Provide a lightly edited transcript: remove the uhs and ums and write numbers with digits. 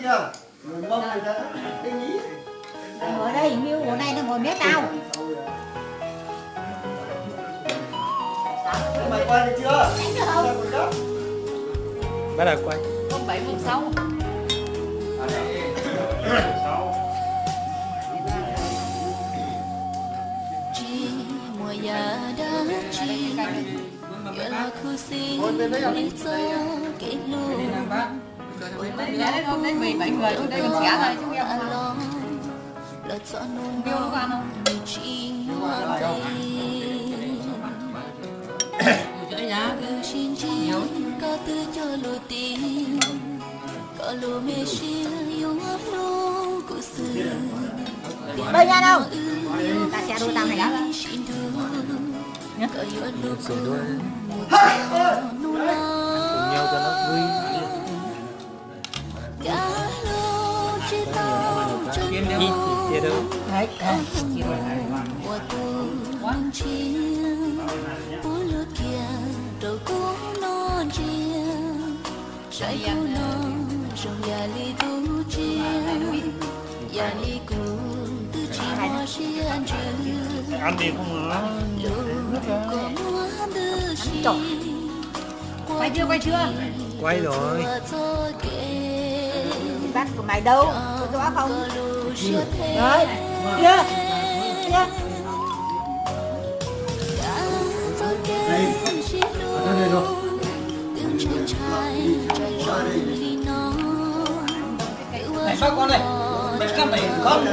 chưa? Người Mông người ta cái ý. Ngồi đây, Miu ngồi này nó ngồi mé tao. Mày quay được chưa? Bắt đầu quay. 0716. Mùa già đã chi giờ là khu sinh lý do kết nối Để đấy không, đấy 17 người thôi, đây mình xẻ thôi chứ em không ăn. lợt gió nôn Miu có ăn không? chi hoa cây Chơi nhá. xin chi có tư cho lùi tim có lùi mê xia yêu ngấp nô của xưa Bơi nha đâu? Ta sẽ đuôi tao này đó. có yêu lùi Sửa đuôi nụ la cùng nhau cho nó vui. cả lô chỉ tao chân Ít chia đâu. Đấy, mùa thu quang chiên bố lúa kia rồi cố non chiên trái cú non rồng già ly tu chiên già ly cú tư chỉ hoa xiên trừ Ăn đi không nó. Quay chưa, quay chưa? Quay rồi. bác của mày đâu? Có rõ không? Đấy, kia, kia. Ở đây rồi. Này bác con này, mày cắt này, con.